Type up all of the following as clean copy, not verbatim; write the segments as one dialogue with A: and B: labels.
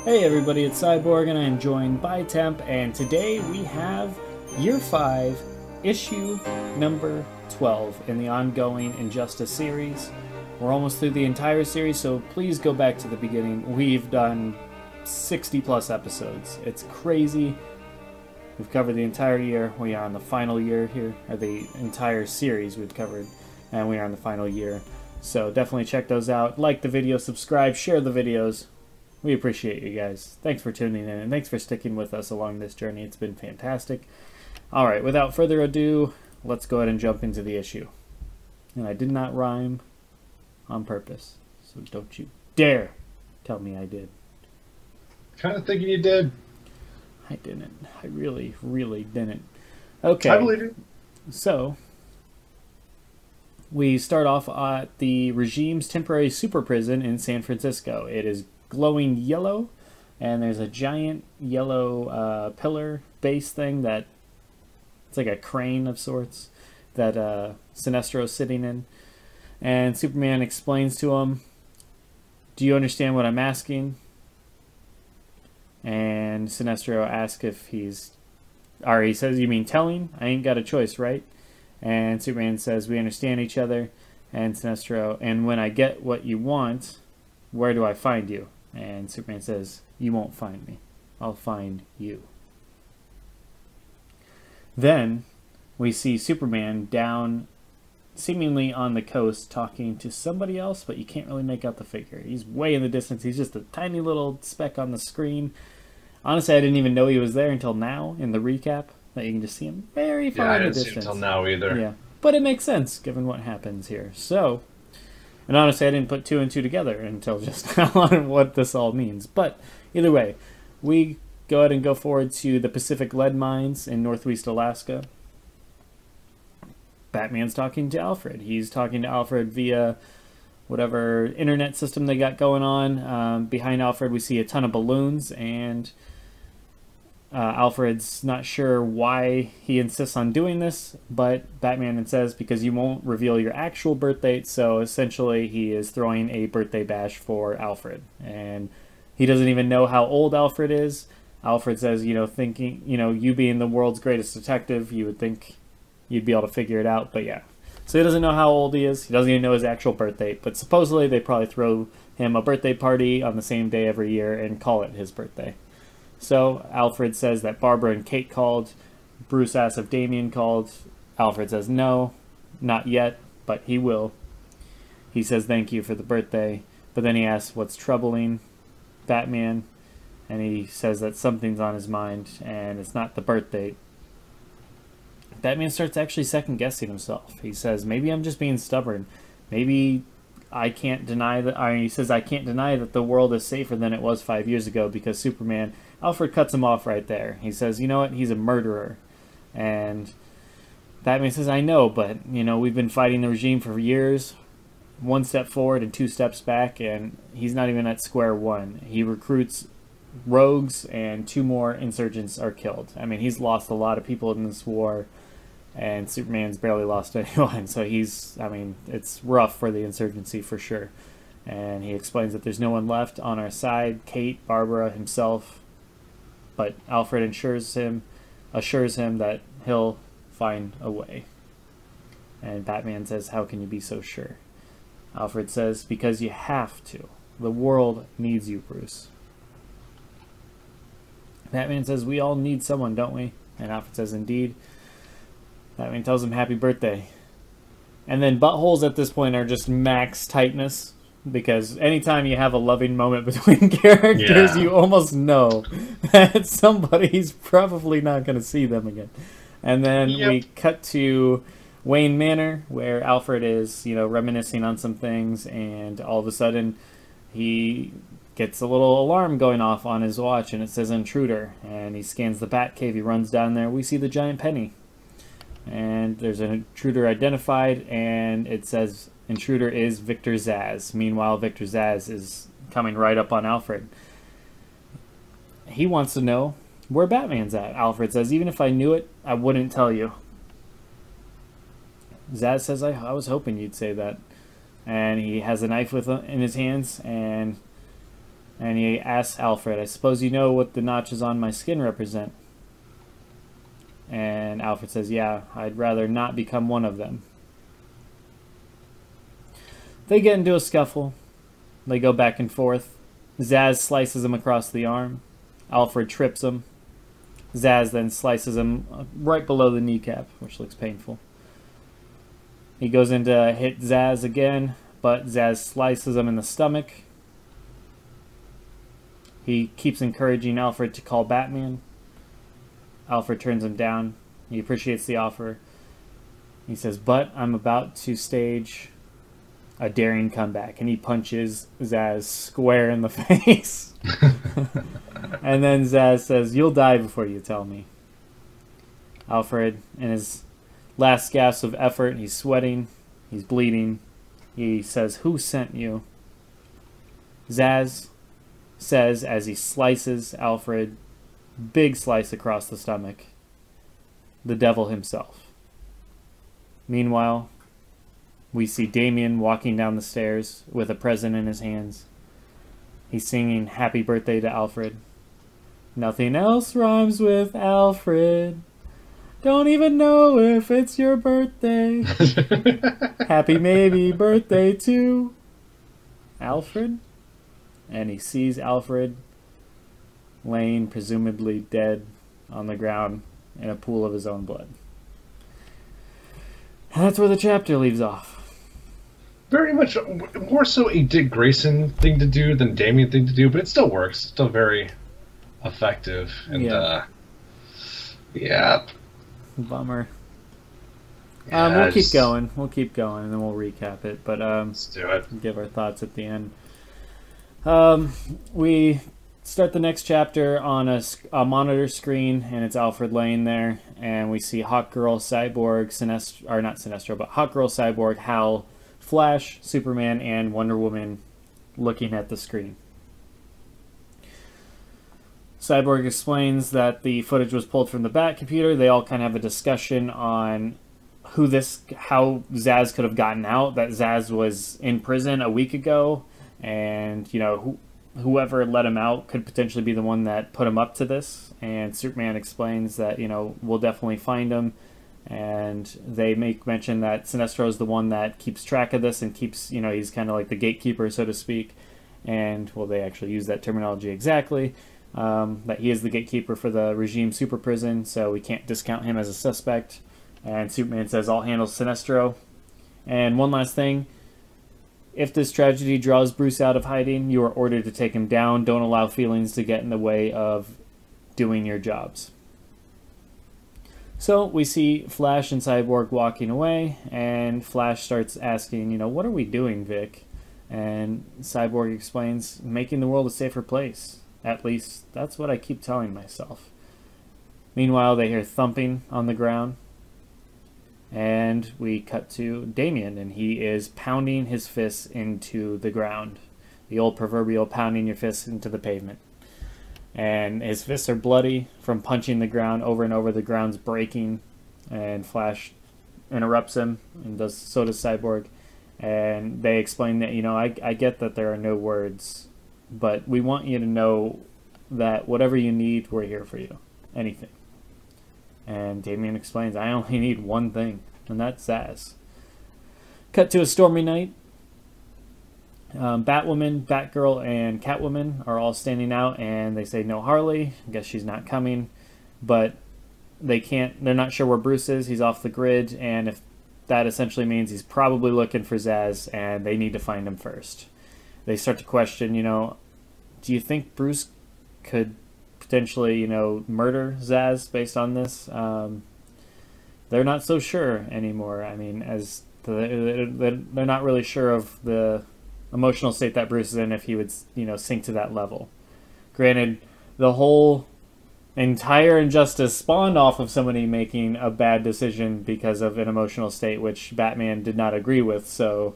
A: Hey everybody, it's Cyborg and I am joined by Temp, and today we have Year 5, issue number 12 in the ongoing Injustice series. We're almost through the entire series, so please go back to the beginning. We've done 60 plus episodes. It's crazy. We've covered the entire year. We are on the final year here, or the entire series we've covered, and we are on the final year. So definitely check those out. Like the video, subscribe, share the videos. We appreciate you guys. Thanks for tuning in, and thanks for sticking with us along this journey. It's been fantastic. Alright, without further ado, let's go ahead and jump into the issue. And I did not rhyme on purpose, so don't you dare tell me I did.
B: Kind of thinking you did.
A: I didn't. I really, really didn't. Okay.
B: I believe you.
A: So, we start off at the regime's temporary super prison in San Francisco. It is glowing yellow, and there's a giant yellow pillar base thing that it's like a crane of sorts that Sinestro's sitting in. And Superman explains to him, "Do you understand what I'm asking?" And Sinestro asks if he says, "You mean telling? I ain't got a choice, right?" And Superman says, "We understand each other." And Sinestro, "And when I get what you want, where do I find you?" And Superman says, "You won't find me. I'll find you." Then we see Superman down seemingly on the coast talking to somebody else, but you can't really make out the figure. He's way in the distance. He's just a tiny little speck on the screen. Honestly, I didn't even know he was there until now in the recap, that you can just see him very far in the distance.
B: I didn't see him until now either.
A: Yeah, but it makes sense given what happens here. So, and honestly, I didn't put two and two together until just now on what this all means. But either way, we go ahead and go forward to the Pacific Lead Mines in northwest Alaska. Batman's talking to Alfred. He's talking to Alfred via whatever internet system they got going on. Behind Alfred, we see a ton of balloons, and Alfred's not sure why he insists on doing this, but Batman says because you won't reveal your actual birth date, so essentially he is throwing a birthday bash for Alfred. And he doesn't even know how old Alfred is. Alfred says, thinking, you being the world's greatest detective, you would think you'd be able to figure it out, but yeah. So he doesn't know how old he is. He doesn't even know his actual birth date, but supposedly they probably throw him a birthday party on the same day every year and call it his birthday. So Alfred says that Barbara and Kate called. Bruce asks if Damian called. Alfred says no, not yet, but he will. He says thank you for the birthday, but then he asks what's troubling Batman, and he says that something's on his mind, and it's not the birth date. Batman starts actually second-guessing himself. He says, maybe I'm just being stubborn. Maybe I can't deny that. He says, I can't deny that the world is safer than it was 5 years ago because Superman. Alfred cuts him off right there. He says, you know what? He's a murderer. And Batman says, I know, but, we've been fighting the regime for years. 1 step forward and 2 steps back, and he's not even at square one. He recruits rogues, and 2 more insurgents are killed. I mean, he's lost a lot of people in this war, and Superman's barely lost anyone. So it's rough for the insurgency for sure. And he explains that there's no one left on our side, Kate, Barbara, himself. But Alfred assures him that he'll find a way. And Batman says, how can you be so sure? Alfred says, because you have to. The world needs you, Bruce. Batman says, we all need someone, don't we? And Alfred says, indeed. Batman tells him happy birthday. And then buttholes at this point are just max tightness, because anytime you have a loving moment between characters, you almost know that somebody's probably not going to see them again. And then we cut to Wayne Manor, where Alfred is, reminiscing on some things, and all of a sudden he gets a little alarm going off on his watch, and it says intruder, and he scans the Batcave. He runs down there. We see the giant penny, and there's an intruder identified, and it says intruder is Victor Zsasz. Meanwhile, Victor Zsasz is coming right up on Alfred. He wants to know where Batman's at. Alfred says, even if I knew it, I wouldn't tell you. Zsasz says, I was hoping you'd say that. And he has a knife in his hands, and And he asks Alfred, I suppose you know what the notches on my skin represent? And Alfred says, yeah, I'd rather not become one of them. They get into a scuffle. They go back and forth. Zsasz slices him across the arm. Alfred trips him. Zsasz then slices him right below the kneecap, which looks painful. He goes in to hit Zsasz again, but Zsasz slices him in the stomach. He keeps encouraging Alfred to call Batman. Alfred turns him down. He appreciates the offer. He says, but I'm about to stage a daring comeback. And he punches Zsasz square in the face. And then Zsasz says, you'll die before you tell me. Alfred, in his last gasp of effort, he's sweating. He's bleeding. He says, who sent you? Zsasz says as he slices Alfred, big slice across the stomach, the devil himself. Meanwhile, we see Damien walking down the stairs with a present in his hands. He's singing happy birthday to Alfred. Nothing else rhymes with Alfred. Don't even know if it's your birthday. Happy maybe birthday to Alfred. And he sees Alfred laying presumably dead on the ground in a pool of his own blood. And that's where the chapter leaves off.
B: Very much more so a Dick Grayson thing to do than Damien thing to do, but it still works. It's still very effective. And yeah.
A: Bummer.
B: Yeah,
A: we'll keep going. We'll keep going, and then we'll recap it. But
B: let's do it.
A: Give our thoughts at the end. We start the next chapter on a monitor screen, and it's Alfred laying there, and we see Hawkgirl, Cyborg, Hawkgirl, Cyborg, Hal, Flash, Superman, and Wonder Woman looking at the screen. Cyborg explains that the footage was pulled from the Bat computer. They all kind of have a discussion on how Zsasz could have gotten out, that Zsasz was in prison a week ago, and, you know, whoever let him out could potentially be the one that put him up to this. And Superman explains that, you know, we'll definitely find him. And they make mention that Sinestro is the one that keeps track of this and keeps, you know, he's kind of like the gatekeeper, so to speak. And, well, they actually use that terminology exactly. That he is the gatekeeper for the regime super prison, so we can't discount him as a suspect. And Superman says, I'll handle Sinestro. And one last thing. If this tragedy draws Bruce out of hiding, you are ordered to take him down. Don't allow feelings to get in the way of doing your jobs. So we see Flash and Cyborg walking away, and Flash starts asking, you know, what are we doing, Vic? And Cyborg explains, making the world a safer place. At least, that's what I keep telling myself. Meanwhile, they hear thumping on the ground. And we cut to Damien, and he is pounding his fists into the ground. The old proverbial pounding your fists into the pavement. And his fists are bloody from punching the ground over and over. The ground's breaking. And Flash interrupts him, and so does Cyborg. And they explain that, you know, I get that there are no words, but we want you to know that whatever you need, we're here for you. Anything. And Damien explains, I only need one thing, and that's Zsasz. Cut to a stormy night. Batwoman, Batgirl, and Catwoman are all standing out, and they say no Harley. I guess she's not coming, but they're not sure where Bruce is. He's off the grid, and if that essentially means he's probably looking for Zsasz, and they need to find him first. They start to question, you know, do you think Bruce could potentially, you know, murder Zsasz based on this? They're not so sure anymore. I mean, they're not really sure of the emotional state that Bruce is in, if he would, you know, sink to that level. Granted, the whole entire Injustice spawned off of somebody making a bad decision because of an emotional state, which Batman did not agree with, so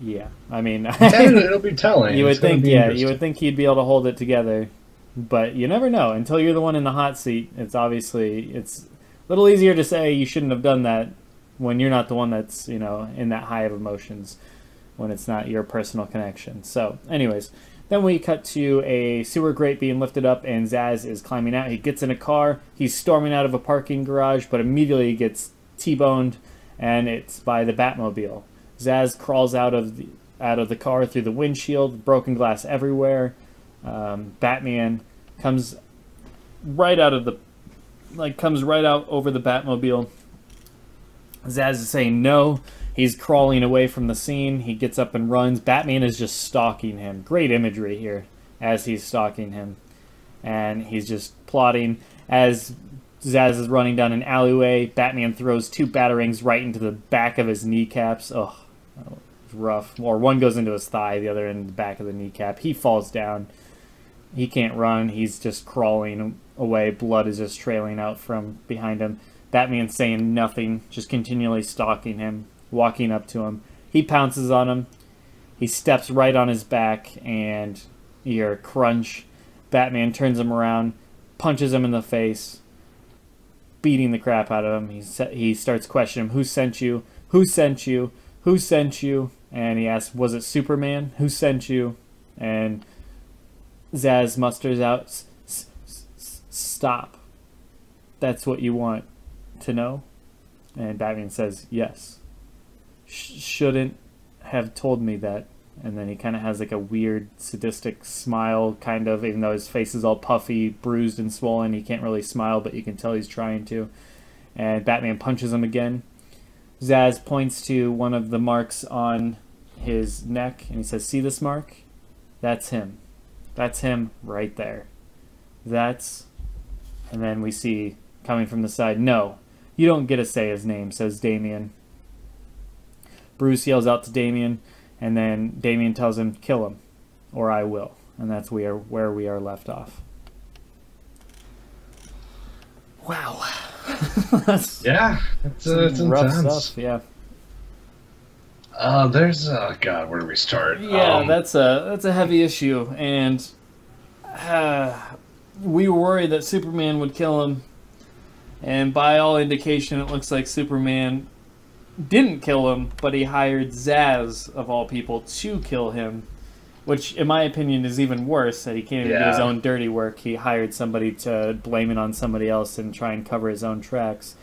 A: yeah, I mean,
B: it'll be telling.
A: You would think, yeah, you would think he'd be able to hold it together, but you never know until you're the one in the hot seat. It's a little easier to say you shouldn't have done that when you're not the one that's, you know, in that high of emotions. when it's not your personal connection. So anyways, then we cut to a sewer grate being lifted up, and Zsasz is climbing out. He gets in a car. He's storming out of a parking garage, but immediately he gets T-boned, and it's by the Batmobile. Zsasz crawls out of the car through the windshield, broken glass everywhere. Batman comes right out over the Batmobile. Zsasz is saying no. He's crawling away from the scene. He gets up and runs. Batman is just stalking him. Great imagery here as he's stalking him. And he's just plotting. As Zsasz is running down an alleyway, Batman throws 2 batarangs right into the back of his kneecaps. Oh, it's rough. Or one goes into his thigh, the other in the back of the kneecap. He falls down. He can't run. He's just crawling away. Blood is just trailing out from behind him. Batman's saying nothing, just continually stalking him, walking up to him. He pounces on him. He steps right on his back, and you hear a crunch. Batman turns him around, punches him in the face, beating the crap out of him. He starts questioning him. Who sent you? Who sent you? Who sent you? And he asks, was it Superman? Who sent you? And Zsasz musters out, stop. That's what you want to know? And Batman says, yes. Shouldn't have told me that. And then he kind of has like a weird sadistic smile, kind of, even though his face is all puffy, bruised and swollen. He can't really smile, but you can tell he's trying to. And Batman punches him again. Zsasz points to one of the marks on his neck, and he says, see this mark? That's him. That's him right there. That's... And then we see, coming from the side, no, you don't get to say his name, says Damian. Bruce yells out to Damian, and then Damian tells him, kill him, or I will. And that's where we are left off. Wow.
B: Yeah, it's
A: rough
B: intense
A: stuff, yeah.
B: There's God, where do we start?
A: Yeah, that's a heavy issue, and we were worried that Superman would kill him, and by all indication, it looks like Superman didn't kill him, but he hired Zsasz, of all people, to kill him, which, in my opinion, is even worse, that he can't even do his own dirty work. He hired somebody to blame it on somebody else and try and cover his own tracks.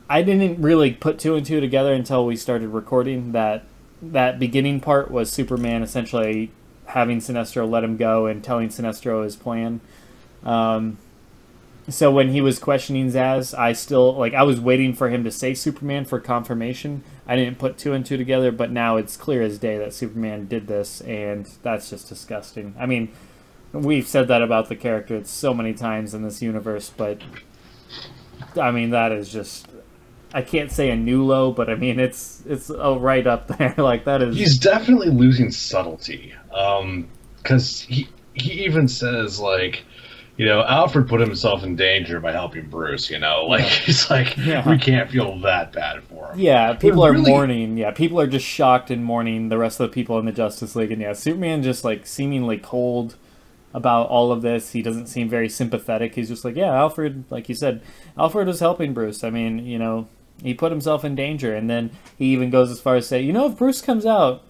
A: I didn't really put 2 and 2 together until we started recording. That beginning part was Superman essentially having Sinestro let him go and telling Sinestro his plan. So when he was questioning Zsasz, I was waiting for him to say Superman for confirmation. I didn't put 2 and 2 together, but now it's clear as day that Superman did this, and that's just disgusting. I mean, we've said that about the character so many times in this universe, but I mean, that is just... I can't say a new low, but I mean, it's right up there. Like, that is...
B: He's definitely losing subtlety. Because he even says, like, you know, Alfred put himself in danger by helping Bruce, you know? Like, he's like, we can't feel that bad for him.
A: Yeah, people are mourning. Yeah, people are just shocked and mourning the rest of the people in the Justice League. And yeah, Superman just, like, seemingly cold about all of this. He doesn't seem very sympathetic. He's just like, yeah, Alfred, like you said, Alfred was helping Bruce. I mean, you know, he put himself in danger. And then he even goes as far as say, you know, if Bruce comes out,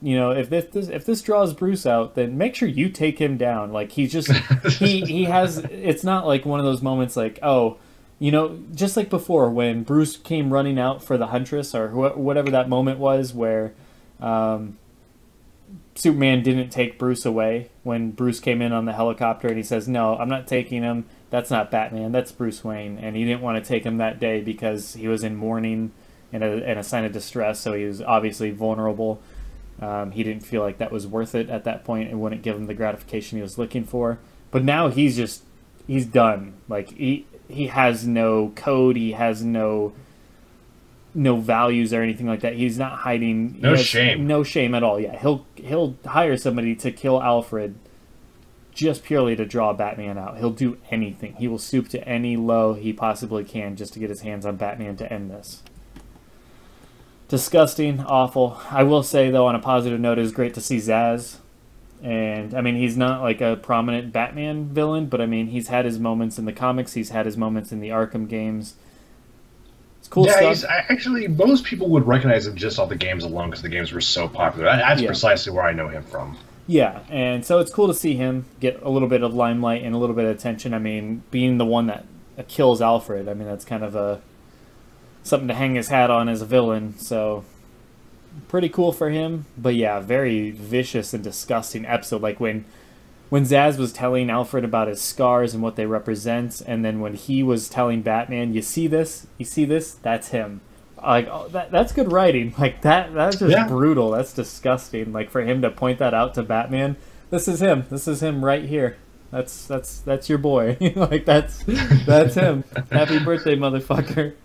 A: you know, if this draws Bruce out, then make sure you take him down. Like, he's just, he has, it's not like one of those moments like, oh, you know, just like before when Bruce came running out for the Huntress, or whatever that moment was where Superman didn't take Bruce away, when Bruce came in on the helicopter and he says, no, I'm not taking him. That's not Batman. That's Bruce Wayne. And he didn't want to take him that day because he was in mourning and a sign of distress, so he was obviously vulnerable. He didn't feel like that was worth it at that point. It wouldn't give him the gratification he was looking for. But now he's done. Like, he has no code. He has no values or anything like that. He's not hiding.
B: No shame.
A: No shame at all. Yeah, he'll hire somebody to kill Alfred just purely to draw Batman out. He'll do anything. He will stoop to any low he possibly can just to get his hands on Batman to end this. Disgusting, awful. I will say, though, on a positive note, it was great to see Zsasz. And, I mean, he's not like a prominent Batman villain, but, I mean, he's had his moments in the comics. He's had his moments in the Arkham games. It's cool
B: yeah,
A: stuff.
B: he's actually, most people would recognize him just off the games alone because the games were so popular. That's precisely where I know him from.
A: Yeah, and so it's cool to see him get a little bit of limelight and a little bit of attention. I mean, being the one that kills Alfred, I mean, that's kind of something to hang his hat on as a villain, so pretty cool for him. But yeah, very vicious and disgusting episode. Like when Zaz was telling Alfred about his scars and what they represent, and then when he was telling Batman, you see this, that's him. Like, oh, that's good writing. Like that's just brutal. That's disgusting. Like for him to point that out to Batman, this is him right here. That's your boy. Like that's him. Happy birthday, motherfucker.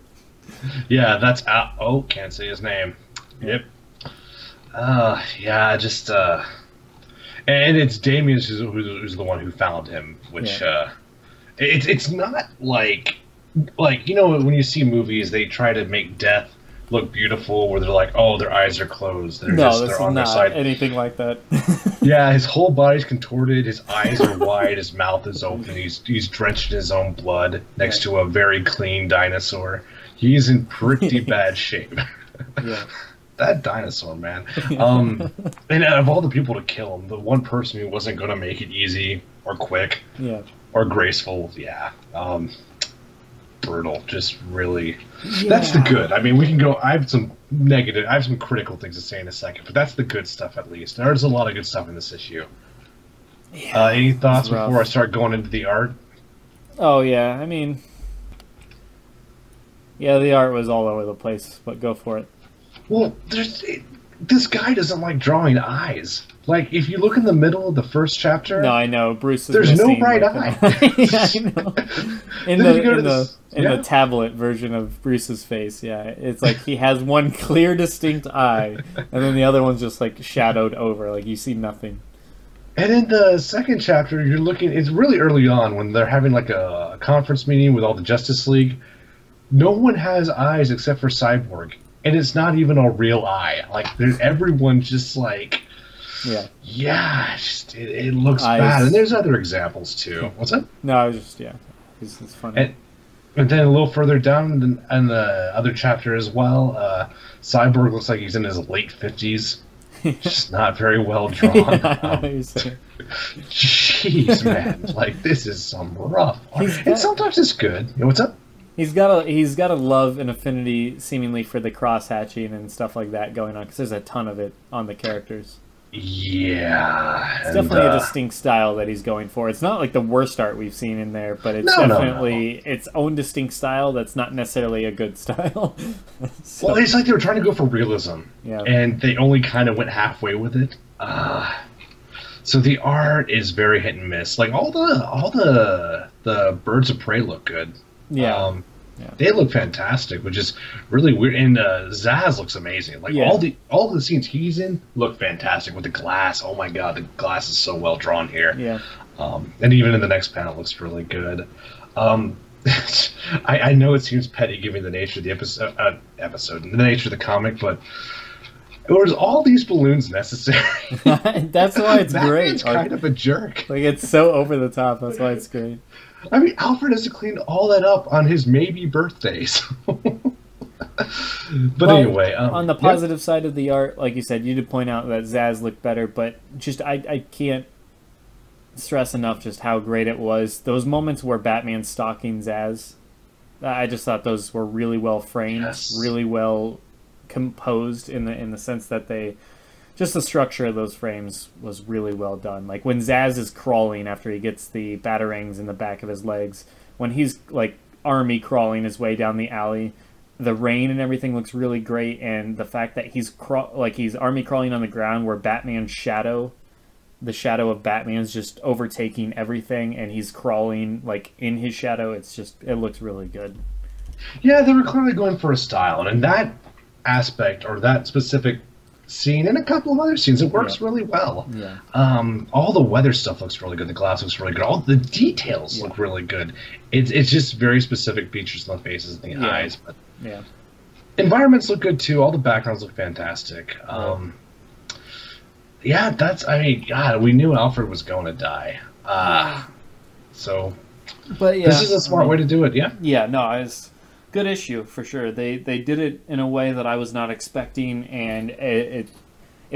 B: Yeah, that's can't say his name. Yep. Yeah, just and it's Damien who's the one who found him, which it's not like when you see movies, they try to make death look beautiful, where they're like, oh, their eyes are closed, they're on their side.
A: Anything like that.
B: Yeah, his whole body's contorted, his eyes are wide, his mouth is open, he's drenched in his own blood next to a very clean dinosaur. He's in pretty bad shape.
A: Yeah.
B: That dinosaur, man. And out of all the people to kill him, the one person who wasn't going to make it easy or quick or graceful, brutal. Just really... Yeah. That's the good. I mean, we can go... I have some critical things to say in a second, but that's the good stuff, at least. There's a lot of good stuff in this issue. Yeah, any thoughts before I start going into the art?
A: Oh, yeah. I mean... Yeah, the art was all over the place, but go for it.
B: Well, this guy doesn't like drawing eyes. Like, if you look in the middle of the first chapter...
A: No, I know. Bruce is
B: there's no bright eye.
A: Yeah, I know. In the tablet version of Bruce's face, yeah. It's like he has one clear, distinct eye, and then the other one's just, like, shadowed over. Like, you see nothing.
B: And in the second chapter, you're looking... It's really early on when they're having, like, a conference meeting with all the Justice League. No one has eyes except for Cyborg. And it's not even a real eye. Like, everyone's just like... Yeah, it looks bad. And there's other examples, too. What's that?
A: No, I was just, it's funny.
B: And then a little further down in the other chapter as well, Cyborg looks like he's in his late 50s. Just not very well drawn. Jeez, man. Like, this is some rough art. And sometimes it's good. What's up?
A: He's got a love and affinity, seemingly, for the cross-hatching and stuff like that going on, because there's a ton of it on the characters.
B: Yeah.
A: It's definitely a distinct style that he's going for. It's not like the worst art we've seen in there, but it's definitely its own distinct style that's not necessarily a good style.
B: Well, it's like they were trying to go for realism, and they only kind of went halfway with it. So the art is very hit and miss. Like, all the Birds of Prey look good.
A: Yeah.
B: They look fantastic, which is really weird. And Zaz looks amazing. Like all the scenes he's in look fantastic with the glass. Oh my god, the glass is so well drawn here.
A: Yeah.
B: And even in the next panel, it looks really good. I know it seems petty given the nature of the the nature of the comic, but was all these balloons necessary?
A: That's why it's great.
B: It's kind of a jerk.
A: Like, it's so over the top. That's why it's great.
B: I mean, Alfred has to clean all that up on his maybe birthdays. But anyway,
A: on the positive side of the art, like you said, you did point out that Zaz looked better, but just I can't stress enough just how great it was. Those moments where Batman's stalking Zaz, I just thought those were really well framed, really well composed in the sense that just the structure of those frames was really well done. Like when Zaz is crawling after he gets the batarangs in the back of his legs, when he's like army crawling his way down the alley, the rain and everything looks really great, and the fact that he's army crawling on the ground where Batman's shadow, the shadow of Batman's just overtaking everything, and he's crawling like in his shadow. It looks really good.
B: Yeah, they were clearly going for a style, and in that aspect or that specific scene and a couple of other scenes, it works really well.
A: Yeah.
B: All the weather stuff looks really good. The glass looks really good. All the details look really good. It's just very specific features on the faces and the eyes. But environments look good too. All the backgrounds look fantastic. Yeah, God, we knew Alfred was going to die. But this is a smart way to do it. Yeah.
A: Yeah. No, Good issue for sure. They did it in a way that I was not expecting, and it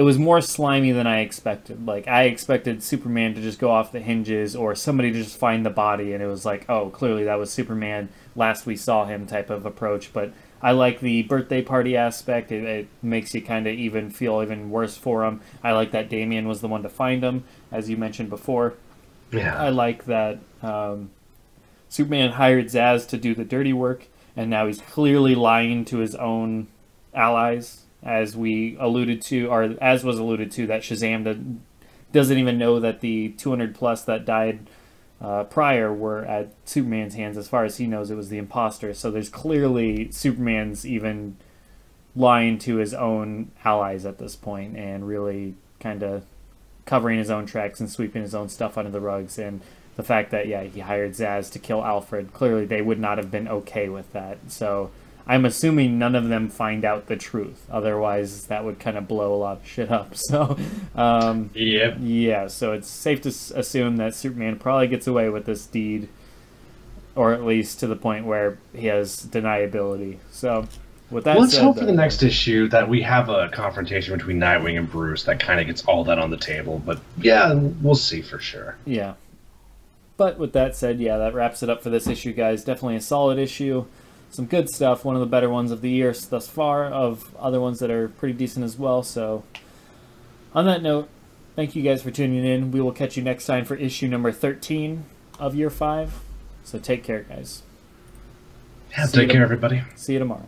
A: was more slimy than I expected. Like, I expected Superman to just go off the hinges, or somebody to just find the body, and it was like, oh, clearly that was Superman last we saw him type of approach. But I like the birthday party aspect. It makes you kind of even feel even worse for him. I like that Damian was the one to find him, as you mentioned before.
B: Yeah.
A: I like that Superman hired Zaz to do the dirty work, and now he's clearly lying to his own allies, as we alluded to, or as was alluded to, that Shazam doesn't even know that the 200 plus that died prior were at Superman's hands. As far as he knows, it was the imposter. So there's clearly Superman's even lying to his own allies at this point, and really kind of covering his own tracks and sweeping his own stuff under the rugs. And the fact that, yeah, he hired Zaz to kill Alfred, clearly they would not have been okay with that. So I'm assuming none of them find out the truth. Otherwise, that would kind of blow a lot of shit up. So,
B: yep.
A: Yeah, so it's safe to assume that Superman probably gets away with this deed, or at least to the point where he has deniability. So, with that
B: let's
A: said,
B: hope for the next issue that we have a confrontation between Nightwing and Bruce that kind of gets all that on the table. But yeah, we'll see for sure.
A: Yeah. But with that said, yeah, that wraps it up for this issue, guys. Definitely a solid issue. Some good stuff. One of the better ones of the year thus far, of other ones that are pretty decent as well. So, on that note, thank you guys for tuning in. We will catch you next time for issue number 13 of year 5. So take care, guys.
B: Yeah, take care, everybody.
A: See you tomorrow.